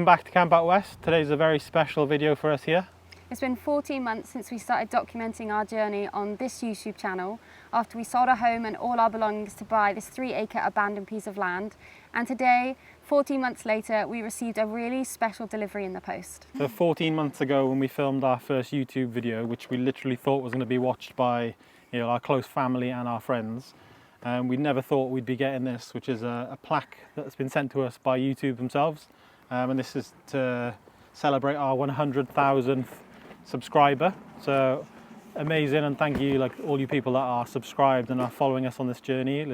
Welcome back to Camp Out West. Today's a very special video for us here. It's been 14 months since we started documenting our journey on this YouTube channel after we sold our home and all our belongings to buy this 3-acre abandoned piece of land. And today, 14 months later, we received a really special delivery in the post. So 14 months ago when we filmed our first YouTube video, which we literally thought was going to be watched by our close family and our friends, we never thought we'd be getting this, which is a plaque that's been sent to us by YouTube themselves. And this is to celebrate our 100,000th subscriber. So amazing, and thank you, like all you people that are subscribed and are following us on this journey.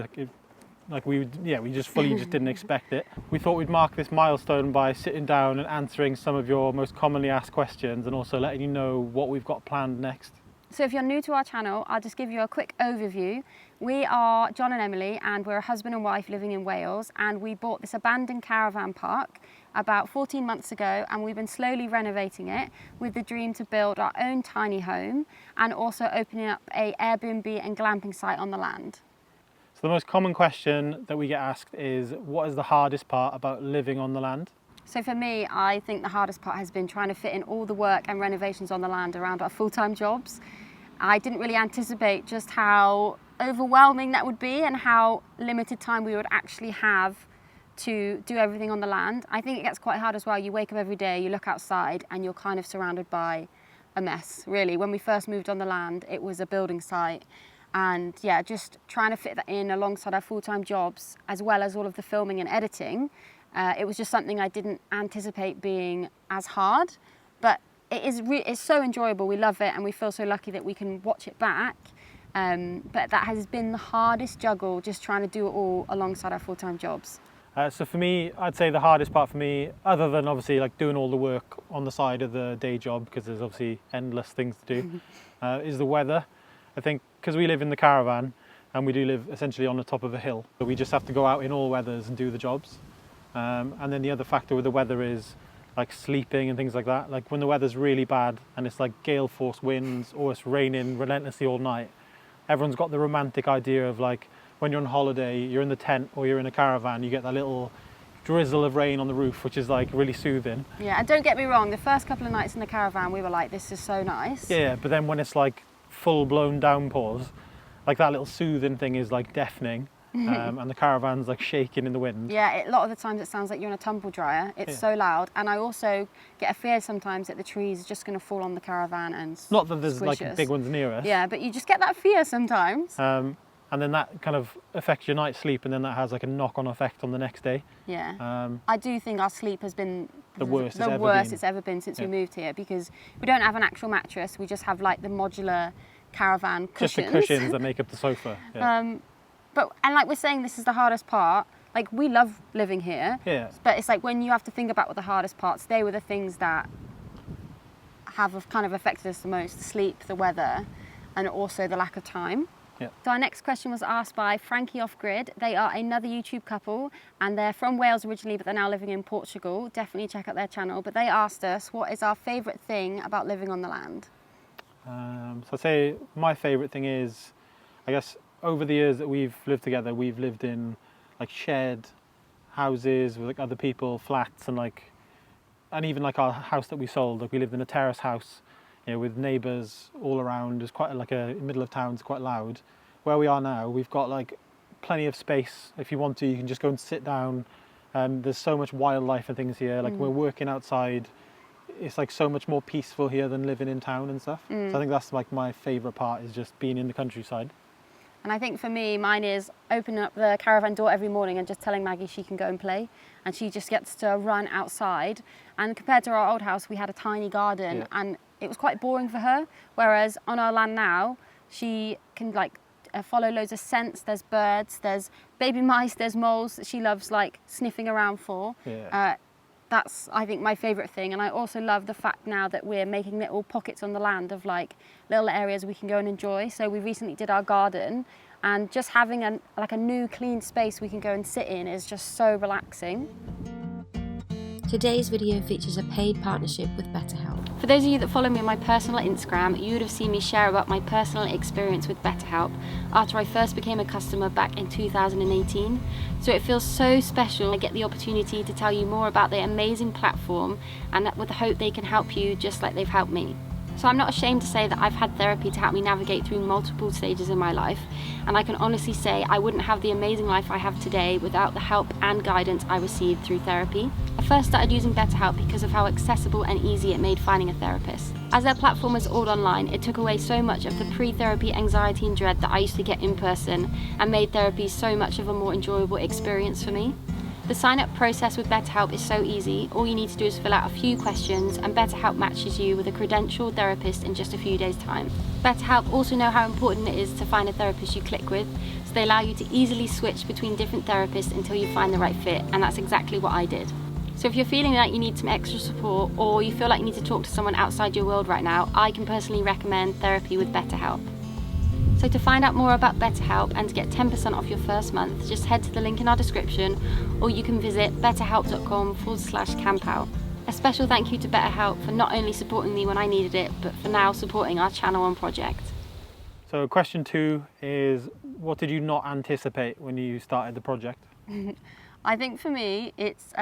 We just didn't expect it. We thought we'd mark this milestone by sitting down and answering some of your most commonly asked questions, and also letting you know what we've got planned next. So if you're new to our channel, I'll just give you a quick overview. We are John and Emily, and we're a husband and wife living in Wales, and we bought this abandoned caravan park about 14 months ago, and we've been slowly renovating it with the dream to build our own tiny home and also opening up a Airbnb and glamping site on the land. So the most common question that we get asked is, what is the hardest part about living on the land? So for me, I think the hardest part has been trying to fit in all the work and renovations on the land around our full-time jobs. I didn't really anticipate just how overwhelming that would be and how limited time we would actually have to do everything on the land. I think it gets quite hard as well. You wake up every day, you look outside, and you're kind of surrounded by a mess, really. When we first moved on the land, it was a building site. And yeah, just trying to fit that in alongside our full-time jobs, as well as all of the filming and editing, it was just something I didn't anticipate being as hard. But it's so enjoyable, we love it, and we feel so lucky that we can watch it back. But that has been the hardest juggle, just trying to do it all alongside our full-time jobs. So for me, I'd say the hardest part for me, other than obviously like doing all the work on the side of the day job, because there's obviously endless things to do, is the weather. I think because we live in the caravan and we do live essentially on the top of a hill, so we just have to go out in all weathers and do the jobs. And then the other factor with the weather is like sleeping and things like that. Like when the weather's really bad and it's like gale force winds or it's raining relentlessly all night, everyone's got the romantic idea of like when you're on holiday, you're in the tent or you're in a caravan, you get that little drizzle of rain on the roof, which is like really soothing. Yeah, and don't get me wrong, the first couple of nights in the caravan, we were like, this is so nice. Yeah, but then when it's like full-blown downpours, like that little soothing thing is like deafening. And the caravan's like shaking in the wind. Yeah, a lot of the times it sounds like you're in a tumble dryer. It's so loud, and I also get a fear sometimes that the trees are just going to fall on the caravan and not that there's like big ones near us. Yeah, but you just get that fear sometimes. And then that kind of affects your night's sleep, and then that has like a knock-on effect on the next day. Yeah. I do think our sleep has been the worst it's ever been since we moved here, because we don't have an actual mattress. We just have like the modular caravan cushions. Just the cushions that make up the sofa. Yeah. And like we're saying, this is the hardest part. Like, we love living here. Yeah. But it's like when you have to think about what the hardest parts, they were the things that have kind of affected us the most: the sleep, the weather, and also the lack of time. Yeah. So our next question was asked by Frankie Offgrid. They are another YouTube couple, and they're from Wales originally, but they're now living in Portugal. Definitely check out their channel. But they asked us, what is our favourite thing about living on the land? So I'd say my favourite thing is, I guess, over the years that we've lived together, we've lived in like shared houses with like other people, flats, and even like our house that we sold. Like we lived in a terrace house, with neighbours all around. It's quite like a middle of town. It's quite loud. Where we are now, we've got like plenty of space. If you want to, you can just go and sit down. There's so much wildlife and things here. Like we're working outside. It's like so much more peaceful here than living in town and stuff. So I think that's like my favourite part, is just being in the countryside. And I think for me, mine is opening up the caravan door every morning and just telling Maggie she can go and play, and she just gets to run outside. And compared to our old house, we had a tiny garden, and it was quite boring for her. Whereas on our land now, she can like follow loads of scents. There's birds, there's baby mice, there's moles that she loves like sniffing around for. That's, I think, my favourite thing. And I also love the fact now that we're making little pockets on the land of like little areas we can go and enjoy. So we recently did our garden, and just having a new clean space we can go and sit in is just so relaxing. Today's video features a paid partnership with BetterHelp. For those of you that follow me on my personal Instagram, you would have seen me share about my personal experience with BetterHelp after I first became a customer back in 2018. So it feels so special to get the opportunity to tell you more about their amazing platform, and that with the hope they can help you just like they've helped me. So I'm not ashamed to say that I've had therapy to help me navigate through multiple stages in my life, and I can honestly say I wouldn't have the amazing life I have today without the help and guidance I received through therapy. I first started using BetterHelp because of how accessible and easy it made finding a therapist. As their platform was all online, it took away so much of the pre-therapy anxiety and dread that I used to get in person, and made therapy so much of a more enjoyable experience for me. The sign-up process with BetterHelp is so easy. All you need to do is fill out a few questions, and BetterHelp matches you with a credentialed therapist in just a few days' time. BetterHelp also know how important it is to find a therapist you click with, so they allow you to easily switch between different therapists until you find the right fit, and that's exactly what I did. So if you're feeling like you need some extra support, or you feel like you need to talk to someone outside your world right now, I can personally recommend therapy with BetterHelp. So to find out more about BetterHelp and to get 10% off your first month, just head to the link in our description, or you can visit betterhelp.com/campout. A special thank you to BetterHelp for not only supporting me when I needed it, but for now supporting our channel and project. So question 2 is, what did you not anticipate when you started the project? I think for me, it's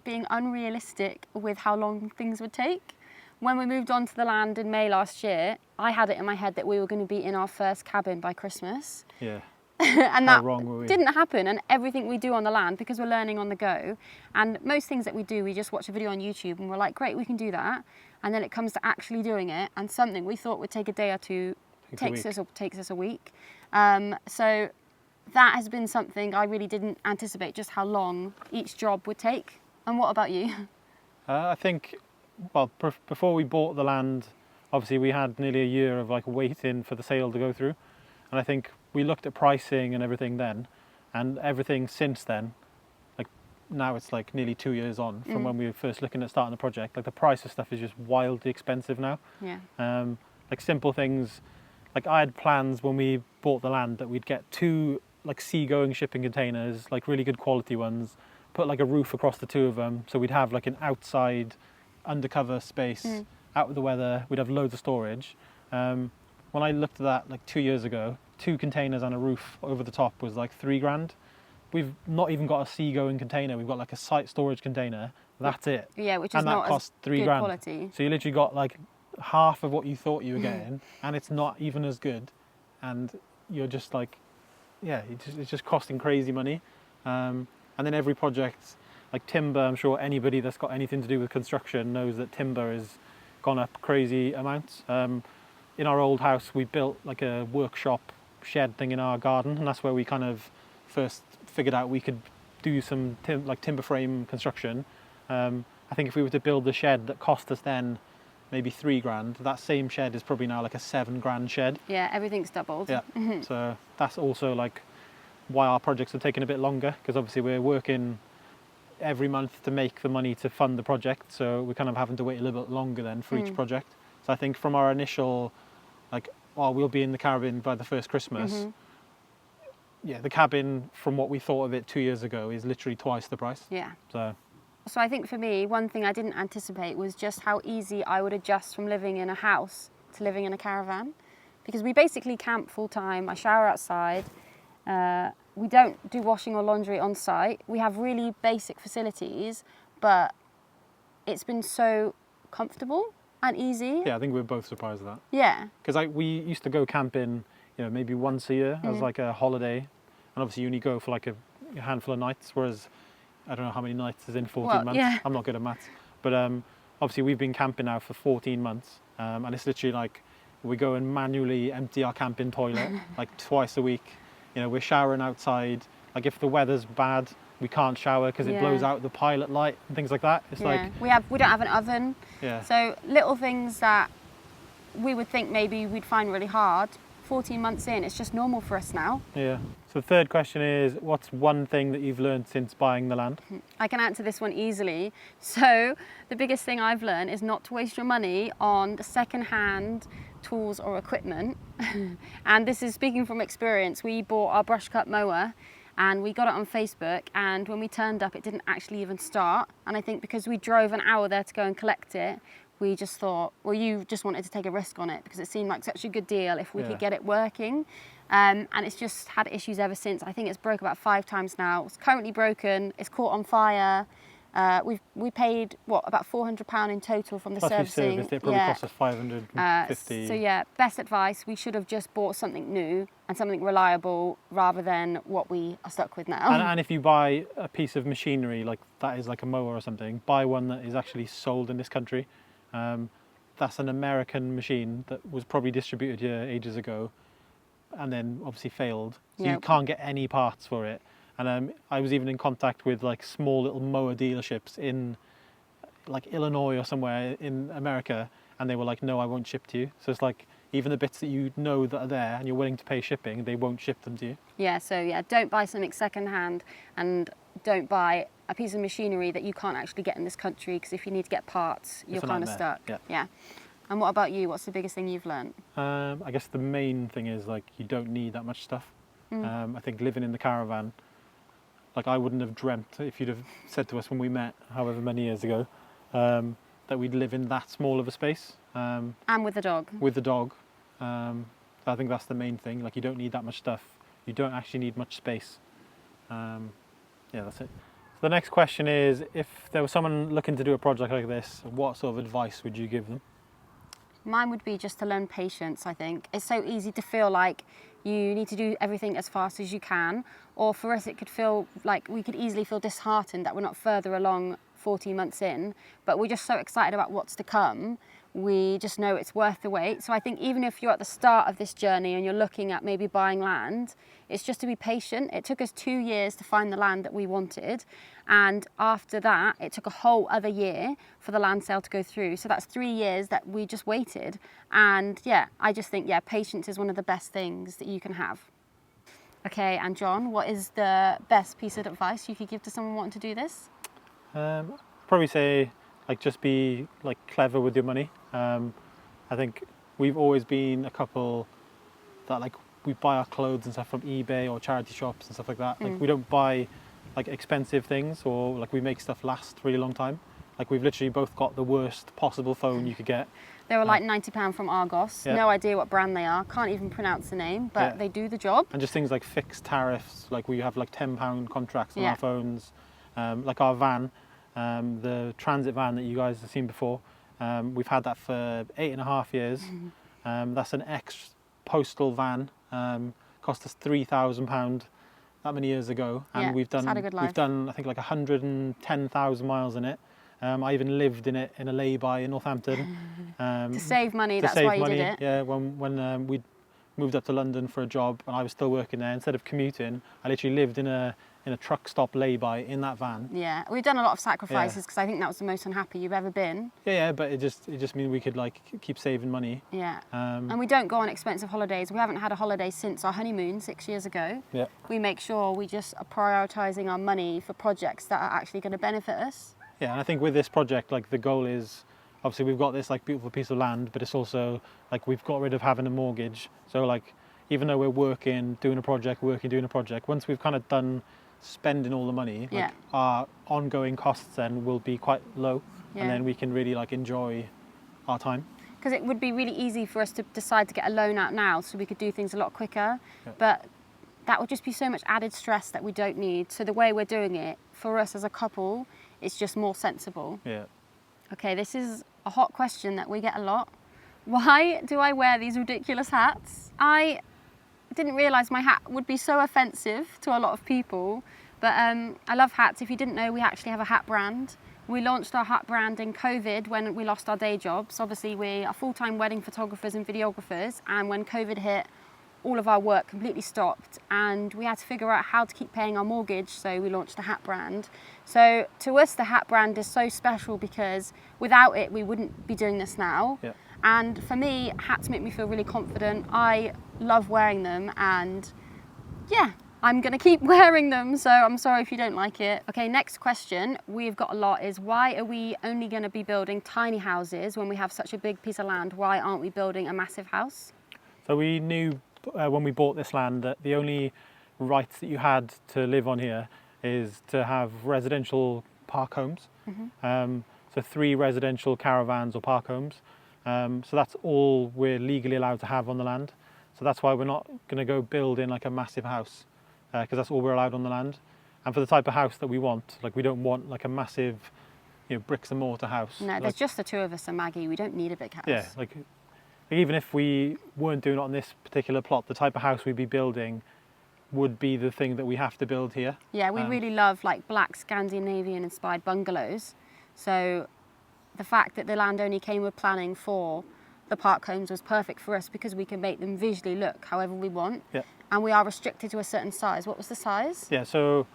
being unrealistic with how long things would take. When we moved onto the land in May last year, I had it in my head that we were going to be in our first cabin by Christmas. Yeah. And How that wrong were we? didn't happen. And everything we do on the land, because we're learning on the go, and most things that we do, we just watch a video on YouTube and we're like, great, we can do that. And then it comes to actually doing it, and something we thought would take a day or two takes us a week. So that has been something I really didn't anticipate, just how long each job would take. And what about you? I think, well, before we bought the land, obviously we had nearly a year of like waiting for the sale to go through, and I think we looked at pricing and everything then, and everything since then, like now it's like nearly 2 years on from when we were first looking at starting the project. Like the price of stuff is just wildly expensive now. Yeah. Like simple things, like I had plans when we bought the land that we'd get 2 like seagoing shipping containers, like really good quality ones, put like a roof across the 2 of them, so we'd have like an outside undercover space out of the weather. We'd have loads of storage. When I looked at that like 2 years ago, 2 containers and a roof over the top was like 3 grand. We've not even got a seagoing container. We've got like a site storage container. That's it. Yeah, which is and not that cost as 3 good grand. quality. So you literally got like half of what you thought you were getting, and it's not even as good. And you're just like, yeah, it's just costing crazy money. And then every project, like timber, I'm sure anybody that's got anything to do with construction knows that timber has gone up crazy amounts. In our old house, we built like a workshop shed thing in our garden, and that's where we kind of first figured out we could do some timber frame construction. I think if we were to build the shed that cost us then maybe 3 grand, that same shed is probably now like a 7 grand shed. Yeah, everything's doubled. Yeah. So that's also like why our projects are taking a bit longer, because obviously we're working every month to make the money to fund the project, so we're kind of having to wait a little bit longer then for each project. So I think from our initial, like, oh, we'll be in the cabin by the first Christmas. Yeah, the cabin from what we thought of it 2 years ago is literally twice the price. Yeah. So I think for me, one thing I didn't anticipate was just how easy I would adjust from living in a house to living in a caravan, because we basically camp full time. I shower outside. We don't do washing or laundry on site. We have really basic facilities, but it's been so comfortable and easy. yeah, I think we're both surprised at that. Yeah. Because we used to go camping, you know, maybe once a year as like a holiday, and obviously you only go for like a handful of nights, whereas I don't know how many nights is in 14 months. Yeah. I'm not good at maths. But obviously we've been camping now for 14 months, and it's literally like we go and manually empty our camping toilet like twice a week. You know, we're showering outside. Like if the weather's bad, we can't shower because it blows out the pilot light and things like that. It's like we don't have an oven. Yeah. So little things that we would think maybe we'd find really hard, 14 months in, it's just normal for us now. Yeah. So the third question is, what's one thing that you've learned since buying the land? I can answer this one easily. So the biggest thing I've learned is not to waste your money on second-hand tools or equipment. And this is speaking from experience. We bought our brush cut mower and we got it on Facebook, and when we turned up it didn't actually even start. And I think because we drove an hour there to go and collect it, we just thought, well, you just wanted to take a risk on it because it seemed like such a good deal if we could get it working. And it's just had issues ever since. I think it's broke about 5 times now. It's currently broken, it's caught on fire. We paid, what, about £400 in total from the servicing. Serviced, it probably cost us 550. So yeah, best advice, we should have just bought something new and something reliable rather than what we are stuck with now. And if you buy a piece of machinery, like that is like a mower or something, buy one that is actually sold in this country. That's an American machine that was probably distributed here ages ago and then obviously failed. So you can't get any parts for it. And I was even in contact with like small little mower dealerships in like Illinois or somewhere in America, and they were like, no, I won't ship to you. So it's like even the bits that you know that are there and you're willing to pay shipping, they won't ship them to you. Yeah, so yeah, don't buy something secondhand, and don't buy a piece of machinery that you can't actually get in this country, because if you need to get parts, you're kind of stuck. Yeah. And what about you? What's the biggest thing you've learned? I guess the main thing is like you don't need that much stuff. I think living in the caravan, like I wouldn't have dreamt if you'd have said to us when we met, however many years ago, that we'd live in that small of a space. And with the dog. With the dog. I think that's the main thing. Like you don't need that much stuff. You don't actually need much space. Yeah, that's it. So the next question is, if there was someone looking to do a project like this, what sort of advice would you give them? Mine would be just to learn patience, I think. It's so easy to feel like you need to do everything as fast as you can, or for us it could feel like we could easily feel disheartened that we're not further along 14 months in, but we're just so excited about what's to come. We just know it's worth the wait. So I think even if you're at the start of this journey and you're looking at maybe buying land, it's just to be patient. It took us 2 years to find the land that we wanted, and after that it took a whole other year for the land sale to go through. So that's 3 years that we just waited. And yeah, I just think, yeah, patience is one of the best things that you can have. Okay, and John, what is the best piece of advice you could give to someone wanting to do this? Probably say, like, just be like clever with your money. I think we've always been a couple that like we buy our clothes and stuff from eBay or charity shops and stuff like that. Like we don't buy like expensive things, or like we make stuff last really long time. Like we've literally both got the worst possible phone you could get. They were like £90 from Argos. No idea what brand they are. Can't even pronounce the name, but they do the job. And just things like fixed tariffs. Like we have like £10 contracts on our phones. Like our van, the transit van that you guys have seen before. We've had that for 8.5 years. That's an ex-postal van. Cost us £3,000 that many years ago, and we've done I think like 110,000 miles in it. I even lived in it in a lay-by in Northampton. To save money, that's why you did it. Yeah, when we moved up to London for a job and I was still working there, instead of commuting, I literally lived in a truck stop lay-by in that van. Yeah, we've done a lot of sacrifices because I think that was the most unhappy you've ever been. Yeah, but it just means we could like keep saving money. Yeah, and we don't go on expensive holidays. We haven't had a holiday since our honeymoon 6 years ago. Yeah. We make sure we just are prioritising our money for projects that are actually going to benefit us. Yeah, and I think with this project, like the goal is, obviously we've got this like beautiful piece of land, but it's also like we've got rid of having a mortgage. So like, even though we're working, doing a project, once we've kind of done spending all the money, like our ongoing costs then will be quite low, and then we can really like enjoy our time. Because it would be really easy for us to decide to get a loan out now so we could do things a lot quicker, but that would just be so much added stress that we don't need. So the way we're doing it, for us as a couple, it's just more sensible. Yeah. Okay, this is a hot question that we get a lot. Why do I wear these ridiculous hats? I didn't realise my hat would be so offensive to a lot of people, but I love hats. If you didn't know, we actually have a hat brand. We launched our hat brand in COVID when we lost our day jobs. Obviously, we are full-time wedding photographers and videographers, and when COVID hit, all of our work completely stopped, and we had to figure out how to keep paying our mortgage, so we launched the hat brand. So to us, the hat brand is so special because without it, we wouldn't be doing this now. Yeah. And for me, hats make me feel really confident. I love wearing them, and yeah, I'm gonna keep wearing them, so I'm sorry if you don't like it. Okay, next question we've got a lot is, why are we only gonna be building tiny houses when we have such a big piece of land? Why aren't we building a massive house? So we knew when we bought this land that the only rights that you had to live on here is to have residential park homes. So 3 residential caravans or park homes. So that's all we're legally allowed to have on the land. So that's why we're not going to go build in like a massive house, because that's all we're allowed on the land. And for the type of house that we want, like we don't want like a massive, bricks and mortar house. No, there's just the 2 of us and Maggie. We don't need a big house. Yeah, like even if we weren't doing it on this particular plot, the type of house we'd be building would be the thing that we have to build here. Yeah, we really love like black Scandinavian inspired bungalows. So the fact that the land only came with planning for the park homes was perfect for us because we can make them visually look however we want. Yeah. And we are restricted to a certain size. What was the size? Yeah, so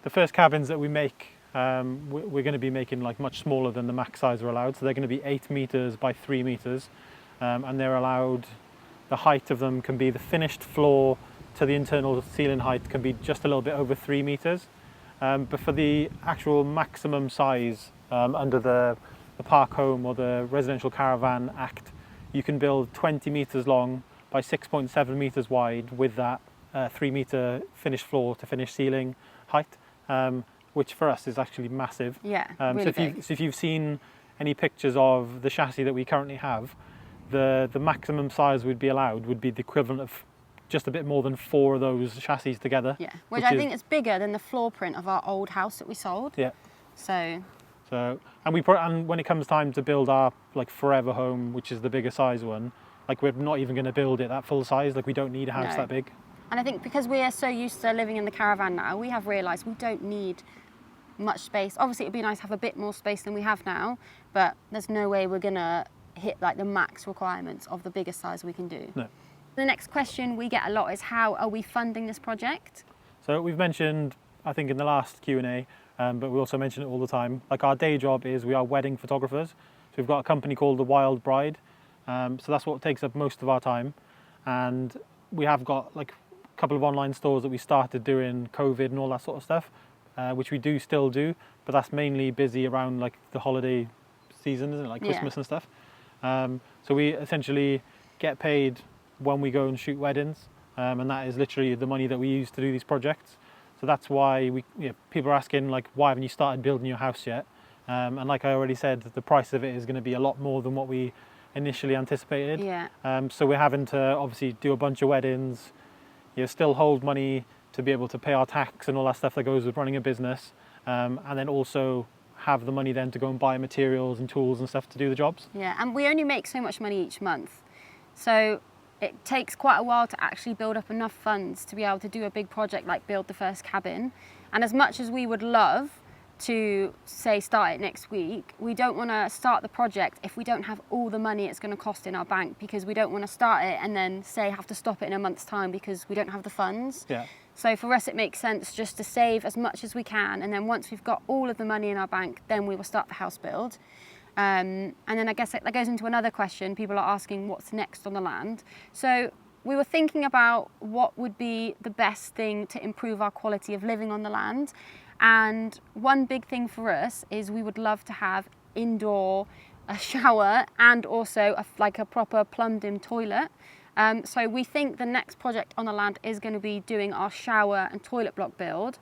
the first cabins that we make, we're going to be making like much smaller than the max size we're allowed. So they're going to be 8 meters by 3 meters. And they're allowed, the height of them can be the finished floor to the internal ceiling height can be just a little bit over 3 meters. But for the actual maximum size under the Park Home or the Residential Caravan Act, you can build 20 meters long by 6.7 meters wide with that 3 meter finished floor to finished ceiling height, which for us is actually massive. Yeah, really big. So if you've seen any pictures of the chassis that we currently have, the maximum size we'd be allowed would be the equivalent of just a bit more than 4 of those chassis together. Yeah, which I think is bigger than the floor print of our old house that we sold. Yeah. So and when it comes time to build our like forever home, which is the bigger size one, like we're not even going to build it that full size. Like we don't need a house that big. And I think because we are so used to living in the caravan now, we have realised we don't need much space. Obviously, it'd be nice to have a bit more space than we have now, but there's no way we're going to hit like the max requirements of the biggest size we can do. No. The next question we get a lot is how are we funding this project? So we've mentioned, I think in the last Q&A, but we also mention it all the time, like our day job is we are wedding photographers. So we've got a company called The Wild Bride. So that's what takes up most of our time. And we have got like a couple of online stores that we started during COVID and all that sort of stuff, which we do still do, but that's mainly busy around like the holiday season, isn't it? Like Christmas and stuff. So we essentially get paid when we go and shoot weddings, and that is literally the money that we use to do these projects. So that's why people are asking like, why haven't you started building your house yet? And like I already said, the price of it is going to be a lot more than what we initially anticipated. Yeah. So we're having to obviously do a bunch of weddings, still hold money to be able to pay our tax and all that stuff that goes with running a business, and then also have the money then to go and buy materials and tools and stuff to do the jobs. Yeah, and we only make so much money each month. So it takes quite a while to actually build up enough funds to be able to do a big project like build the first cabin. And as much as we would love to say start it next week, we don't want to start the project if we don't have all the money it's going to cost in our bank, because we don't want to start it and then say have to stop it in a month's time because we don't have the funds. Yeah. So for us it makes sense just to save as much as we can, and then once we've got all of the money in our bank, then we will start the house build. And then I guess that goes into another question. People are asking what's next on the land. So we were thinking about what would be the best thing to improve our quality of living on the land. And one big thing for us is we would love to have indoor a shower and also like a proper plumbed-in toilet. So we think the next project on the land is going to be doing our shower and toilet block build.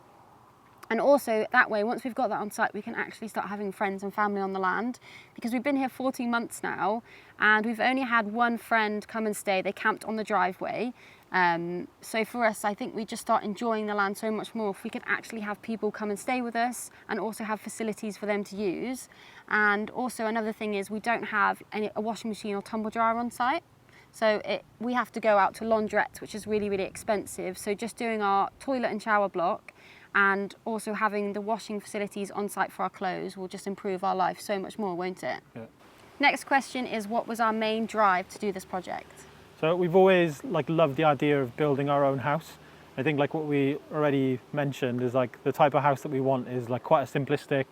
And also that way, once we've got that on site, we can actually start having friends and family on the land, because we've been here 14 months now and we've only had one friend come and stay. They camped on the driveway. So for us, I think we just start enjoying the land so much more if we can actually have people come and stay with us and also have facilities for them to use. And also another thing is we don't have a washing machine or tumble dryer on site. So we have to go out to laundrettes, which is really, really expensive. So just doing our toilet and shower block and also having the washing facilities on site for our clothes will just improve our life so much more, won't it? Yeah. Next question is, what was our main drive to do this project? So we've always loved the idea of building our own house. I think like what we already mentioned is like the type of house that we want is like quite a simplistic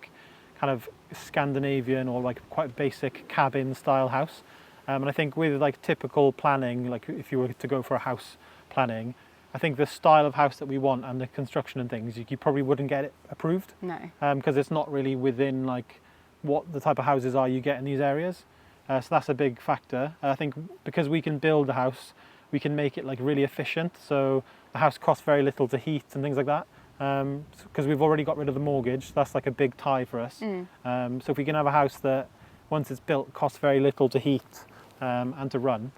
kind of Scandinavian or like quite basic cabin style house. And I think with like typical planning, like if you were to go for a house planning, I think the style of house that we want and the construction and things, you probably wouldn't get it approved. No. Because it's not really within like what the type of houses are you get in these areas. So that's a big factor. I think because we can build a house, we can make it like really efficient. So the house costs very little to heat and things like that. Because we've already got rid of the mortgage, that's like a big tie for us. So if we can have a house that, once it's built, costs very little to heat and to run,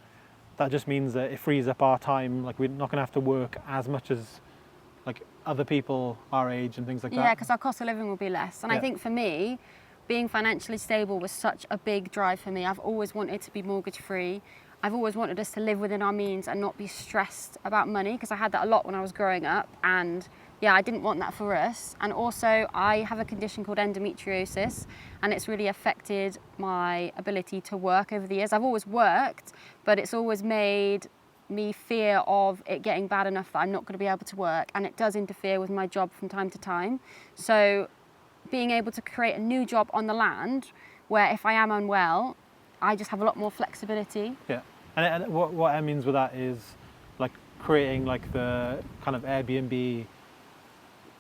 that just means that it frees up our time. Like, we're not going to have to work as much as like other people our age and things like that. Yeah, because our cost of living will be less. And I think for me, being financially stable was such a big drive for me. I've always wanted to be mortgage free. I've always wanted us to live within our means and not be stressed about money, because I had that a lot when I was growing up, and yeah, I didn't want that for us. And also, I have a condition called endometriosis, and it's really affected my ability to work over the years. I've always worked, but it's always made me fear of it getting bad enough that I'm not going to be able to work, and it does interfere with my job from time to time. So being able to create a new job on the land where if I am unwell, I just have a lot more flexibility. Yeah, and what it means with that is like creating like the kind of Airbnb,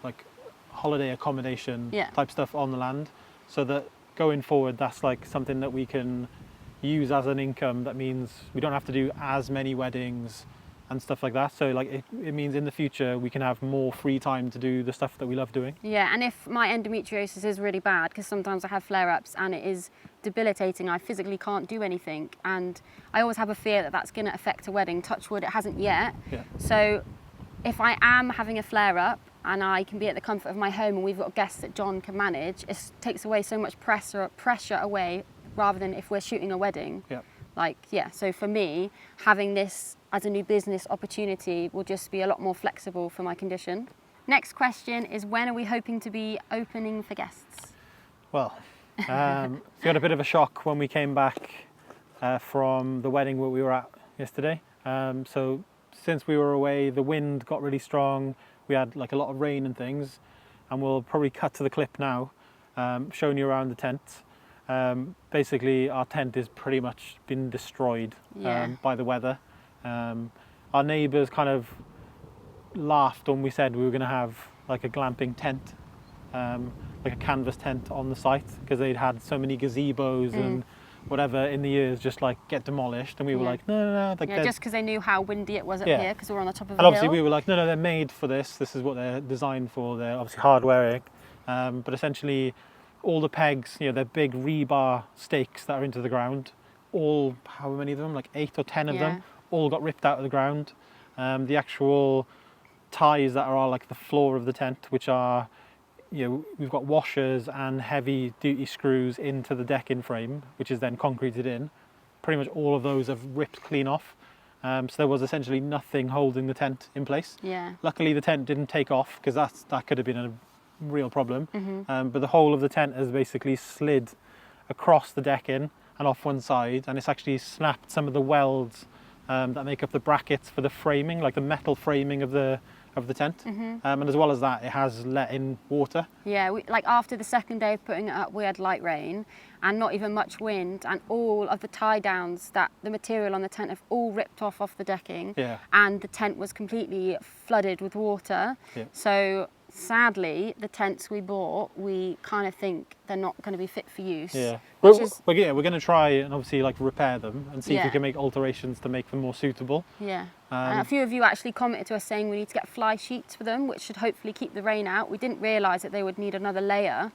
like holiday accommodation type stuff on the land, so that going forward, that's like something that we can use as an income. That means we don't have to do as many weddings and stuff like that. So like it means in the future we can have more free time to do the stuff that we love doing. Yeah, and if my endometriosis is really bad, because sometimes I have flare-ups and it is debilitating, I physically can't do anything, and I always have a fear that that's going to affect a wedding. Touch wood, it hasn't yet. So if I am having a flare-up and I can be at the comfort of my home and we've got guests that John can manage, it takes away so much pressure away, rather than if we're shooting a wedding. So for me, having this as a new business opportunity will just be a lot more flexible for my condition. Next question is, when are we hoping to be opening for guests? Well, we had a bit of a shock when we came back from the wedding where we were at yesterday. So since we were away, the wind got really strong. We had like a lot of rain and things, and we'll probably cut to the clip now, showing you around the tent. Basically, our tent is pretty much been destroyed by the weather. Our neighbours kind of laughed when we said we were going to have like a glamping tent, like a canvas tent on the site, because they'd had so many gazebos and whatever in the years just like get demolished, and we were like, no. Like, just because they knew how windy it was up here, because we're on the top of a hill. And obviously we were like, no, they're made for this. This is what they're designed for. They're obviously hard wearing, but essentially all the pegs, they're big rebar stakes that are into the ground. All, how many of them? Like 8 or 10 of them, all got ripped out of the ground. The actual ties that are like the floor of the tent, which are, we've got washers and heavy duty screws into the decking frame, which is then concreted in. Pretty much all of those have ripped clean off. So there was essentially nothing holding the tent in place. Luckily the tent didn't take off, because that could have been a real problem. But the whole of the tent has basically slid across the decking and off one side, and it's actually snapped some of the welds that make up the brackets for the framing, like the metal framing of the tent. And as well as that, it has let in water. Like after the second day of putting it up, we had light rain and not even much wind, and all of the tie downs, that the material on the tent have all ripped off the decking, and the tent was completely flooded with water. So sadly, the tents we bought, we kind of think they're not going to be fit for use. We're going to try and obviously like repair them and see if we can make alterations to make them more suitable. And a few of you actually commented to us saying we need to get fly sheets for them, which should hopefully keep the rain out. We didn't realise that they would need another layer.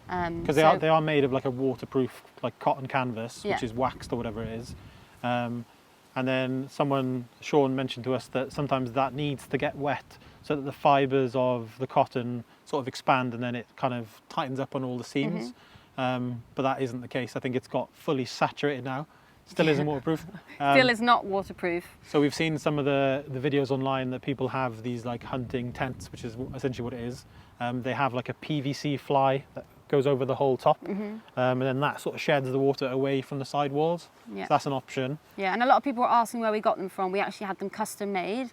Because they are made of like a waterproof like cotton canvas, which is waxed or whatever it is. And then Sean mentioned to us that sometimes that needs to get wet so that the fibres of the cotton sort of expand, and then it kind of tightens up on all the seams. But that isn't the case. I think it's got fully saturated now. Still isn't waterproof. Still is not waterproof. So we've seen some of the videos online that people have these like hunting tents, which is essentially what it is. They have like a PVC fly that goes over the whole top, and then that sort of sheds the water away from the side walls. So that's an option. And a lot of people were asking where we got them from. We actually had them custom made,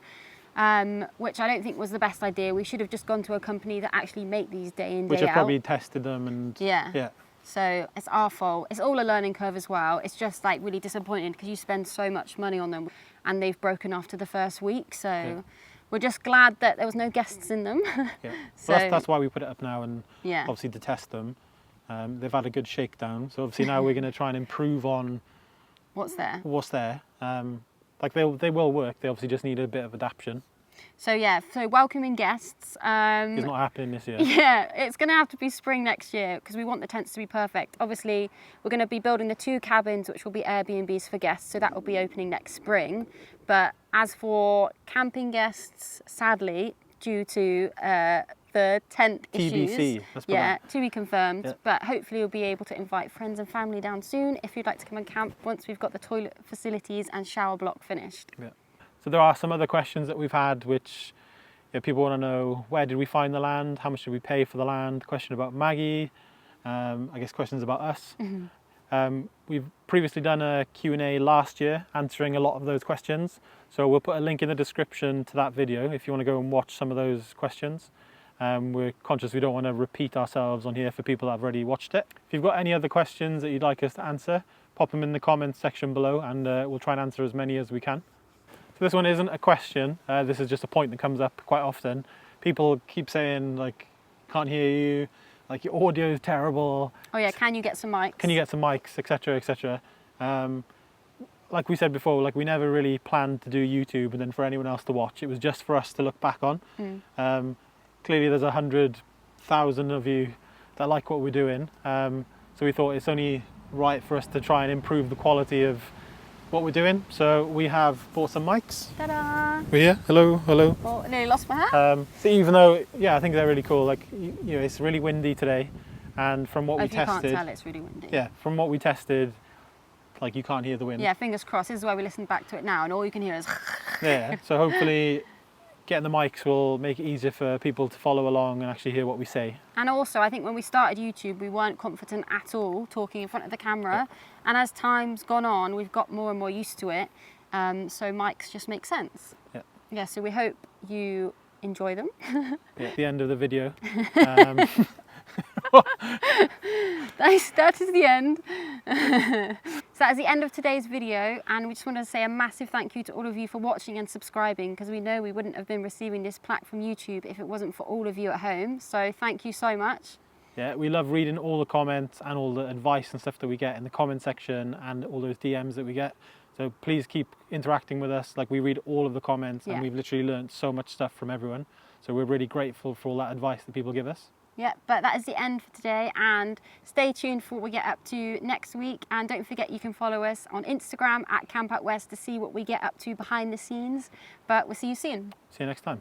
which I don't think was the best idea. We should have just gone to a company that actually make these day in, day out. Which have probably tested them and So it's our fault. It's all a learning curve as well. It's just like really disappointing because you spend so much money on them and they've broken after the first week. So we're just glad that there was no guests in them. So that's why we put it up now, and obviously to test them. They've had a good shakedown. So obviously now we're going to try and improve on what's there. Like they will work. They obviously just need a bit of adaptation. So yeah, so welcoming guests. It's not happening this year. Yeah, it's going to have to be spring next year because we want the tents to be perfect. Obviously, we're going to be building the 2 cabins, which will be Airbnbs for guests, so that will be opening next spring. But as for camping guests, sadly, due to the tent issues, TBC, yeah, to be confirmed. Yeah. But hopefully we'll be able to invite friends and family down soon if you'd like to come and camp once we've got the toilet facilities and shower block finished. Yeah. So there are some other questions that we've had which people want to know: where did we find the land? How much did we pay for the land? Question about Maggie. I guess questions about us. We've previously done a Q&A last year answering a lot of those questions. So we'll put a link in the description to that video if you want to go and watch some of those questions. We're conscious we don't want to repeat ourselves on here for people that have already watched it. If you've got any other questions that you'd like us to answer, pop them in the comments section below and we'll try and answer as many as we can. So this one isn't a question, this is just a point that comes up quite often. People keep saying, like, can't hear you, like your audio is terrible. Oh yeah, can you get some mics? Can you get some mics, etc, etc. Like we said before, like we never really planned to do YouTube and then for anyone else to watch. It was just for us to look back on. Clearly there's 100,000 of you that like what we're doing. So we thought it's only right for us to try and improve the quality of what we're doing. So we have bought some mics. Ta-da! We're here. Hello, hello. Oh, I nearly lost my hat. So even though, yeah, I think they're really cool. Like, you know, it's really windy today, and from what we tested, if you can't tell, it's really windy. Yeah, from what we tested, like you can't hear the wind. Yeah, fingers crossed. This is why we listen back to it now, and all you can hear is. Yeah. So hopefully, getting the mics will make it easier for people to follow along and actually hear what we say. And also, I think when we started YouTube, we weren't confident at all talking in front of the camera. Yeah. And as time's gone on, we've got more and more used to it. So mics just make sense. Yeah. Yeah, so we hope you enjoy them. Yeah, at the end of the video. That is the end. So that is the end of today's video, and we just want to say a massive thank you to all of you for watching and subscribing, because we know we wouldn't have been receiving this plaque from YouTube if it wasn't for all of you at home. So thank you so much. Yeah, we love reading all the comments and all the advice and stuff that we get in the comment section and all those DMs that we get. So please keep interacting with us. Like, we read all of the comments and we've literally learned so much stuff from everyone. So we're really grateful for all that advice that people give us. Yeah, but that is the end for today, and stay tuned for what we get up to next week. And don't forget, you can follow us on Instagram at CampoutWest to see what we get up to behind the scenes. But we'll see you soon. See you next time.